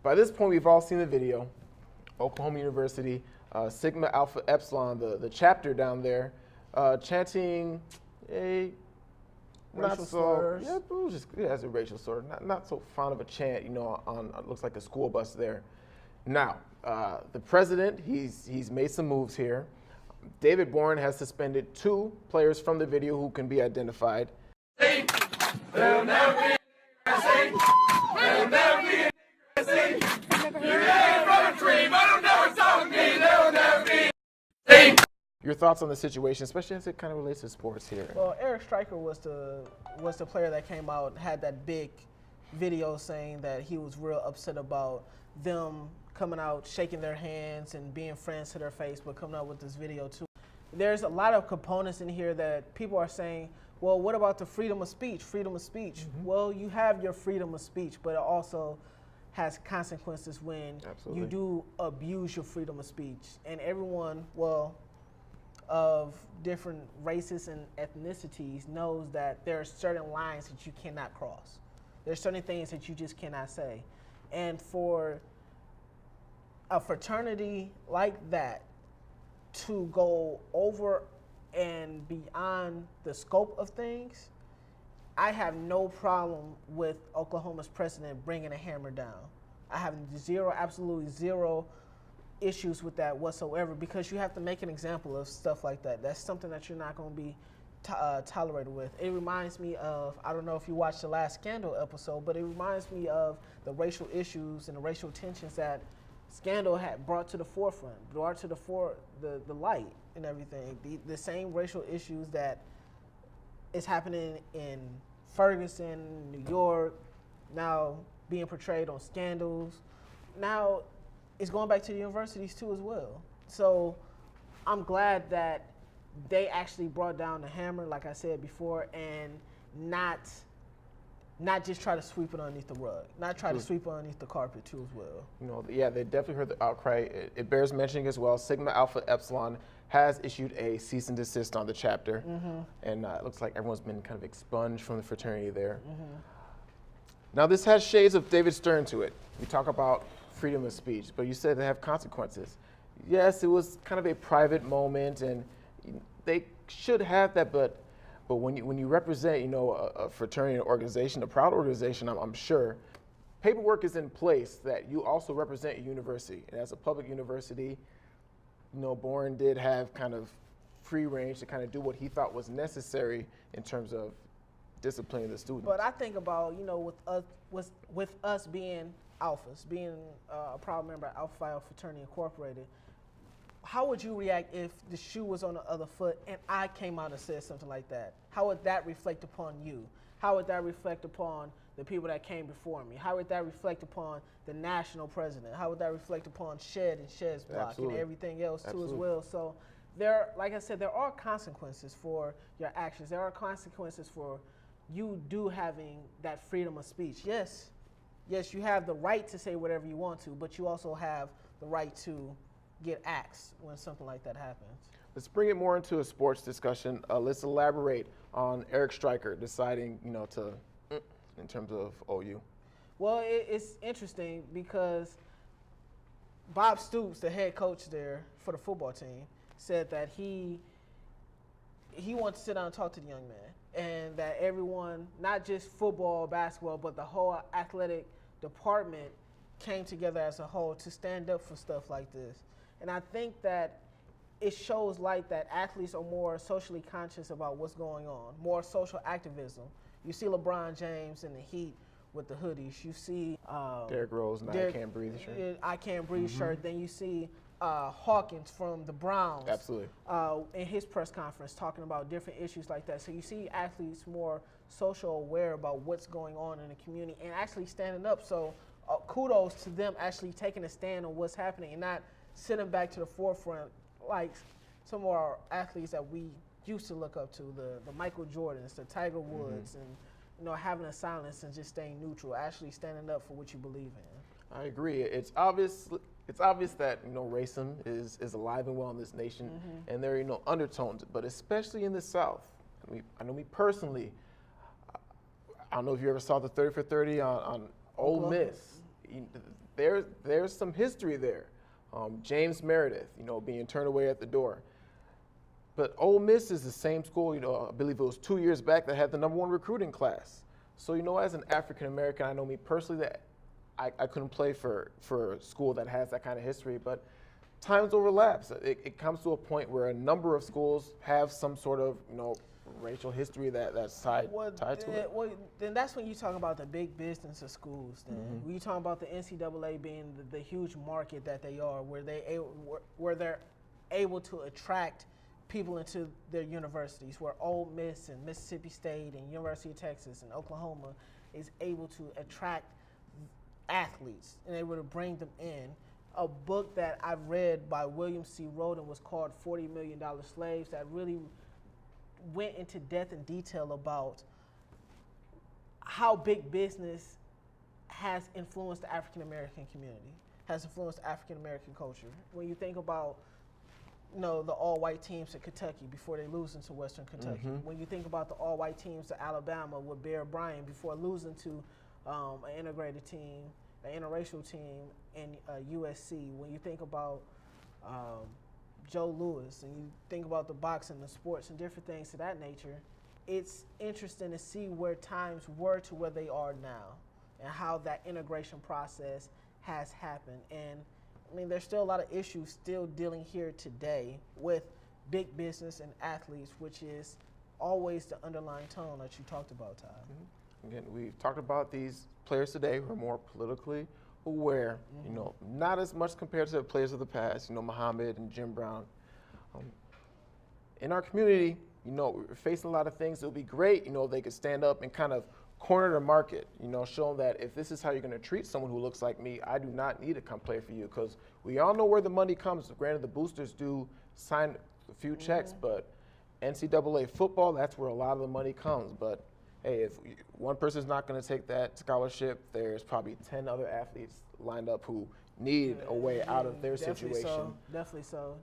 by this point, we've all seen the video. Oklahoma University, Sigma Alpha Epsilon, the chapter down there, chanting a Racial slurs. Yeah, it was just as a racial slur. Not so fond of a chant, on it looks like a school bus there. Now, the president, he's made some moves here. David Bourne has suspended 2 players from the video who can be identified. There'll never be a SAE. There'll never be a SAE. You ain't from a dream, but don't never talk to me. There'll never be a SAE. Your thoughts on the situation, especially as it kind of relates to sports here? Well, Eric Stryker was the player that came out and had that big video saying that he was real upset about them coming out, shaking their hands and being friends to their face, but coming out with this video too. There's a lot of components in here that people are saying, well, what about the freedom of speech? Freedom of speech. Mm-hmm. Well, you have your freedom of speech, but it also has consequences when you do abuse your freedom of speech. And everyone, of different races and ethnicities knows that there are certain lines that you cannot cross. There's certain things that you just cannot say. And for a fraternity like that to go over and beyond the scope of things, I have no problem with Oklahoma's president bringing a hammer down. I have absolutely zero issues with that whatsoever, because you have to make an example of stuff like that. That's something that you're not going to be tolerated with. It reminds me of, I don't know if you watched the last Scandal episode, but it reminds me of the racial issues and the racial tensions that Scandal had brought to the forefront, brought to the light and everything. The same racial issues that is happening in Ferguson, New York, now being portrayed on Scandals. Now it's going back to the universities too as well. So I'm glad that they actually brought down the hammer, like I said before, and not just try to sweep it underneath the rug, not try to sweep it underneath the carpet too as well. Yeah, they definitely heard the outcry. It bears mentioning as well, Sigma Alpha Epsilon has issued a cease and desist on the chapter, and it looks like everyone's been kind of expunged from the fraternity there. Now this has shades of David Stern to it. We talk about freedom of speech, but you said they have consequences. Yes, it was kind of a private moment, and they should have that, but when you represent, a fraternity, an organization, a proud organization, I'm sure, paperwork is in place that you also represent a university. And as a public university, Bourne did have kind of free range to kind of do what he thought was necessary in terms of disciplining the students. But I think about, with us being Alphas, being a proud member of Alpha Phi Fraternity Incorporated, how would you react if the shoe was on the other foot and I came out and said something like that? How would that reflect upon you? How would that reflect upon the people that came before me? How would that reflect upon the national president? How would that reflect upon Shed and Shed's block and everything else too as well? So like I said, there are consequences for your actions. There are consequences for you having that freedom of speech. Yes, you have the right to say whatever you want to, but you also have the right to get axed when something like that happens. Let's bring it more into a sports discussion. Let's elaborate on Eric Stryker deciding, in terms of OU. Well, it's interesting because Bob Stoops, the head coach there for the football team, said that he wanted to sit down and talk to the young man, and that everyone, not just football, basketball, but the whole athletic department came together as a whole to stand up for stuff like this. And I think that it shows light that athletes are more socially conscious about what's going on, more social activism. You see LeBron James in the Heat with the hoodies. You see Derrick Rose in the I Can't Breathe shirt. I Can't Breathe shirt. Then you see Hawkins from the Browns. Absolutely. In his press conference talking about different issues like that. So you see athletes more social aware about what's going on in the community and actually standing up. So kudos to them actually taking a stand on what's happening and not sitting back to the forefront like some of our athletes that we used to look up to, the Michael Jordans, the Tiger Woods, and having a silence and just staying neutral, actually standing up for what you believe in. I agree. It's obvious that racism is alive and well in this nation, and there are undertones, but especially in the South. I know me personally. I don't know if you ever saw the 30 for 30 on Ole Miss. there's some history there. James Meredith, being turned away at the door. But Ole Miss is the same school, I believe it was 2 years back that had the #1 recruiting class. So, as an African American, I know me personally that I couldn't play for a school that has that kind of history, but times overlaps. It comes to a point where a number of schools have some sort of, racial history that's tied to it. Well, then that's when you talk about the big business of schools. Then when you talk about the NCAA being the huge market that they are, where they're able to attract people into their universities, where Ole Miss and Mississippi State and University of Texas and Oklahoma is able to attract athletes and able to bring them in. A book that I've read by William C. Roden was called $40 Million Slaves, that really went into depth and detail about how big business has influenced the African American community, has influenced African American culture. When you think about the all-white teams at Kentucky before they lose into Western Kentucky. When you think about the all-white teams at Alabama with Bear Bryant before losing to an integrated team, an interracial team in USC. When you think about Joe Louis and you think about the boxing, the sports, and different things of that nature, it's interesting to see where times were to where they are now and how that integration process has happened. And there's still a lot of issues still dealing here today with big business and athletes, which is always the underlying tone that you talked about, Ty. Again, we've talked about these players today who are more politically aware, not as much compared to the players of the past, Muhammad and Jim Brown. In our community, we're facing a lot of things. It would be great, they could stand up and kind of corner the market, show that if this is how you're going to treat someone who looks like me, I do not need to come play for you, because we all know where the money comes. Granted, the boosters do sign a few checks, but NCAA football, that's where a lot of the money comes. But hey, if one person's not going to take that scholarship, there's probably 10 other athletes lined up who need a way out of their situation. Definitely so.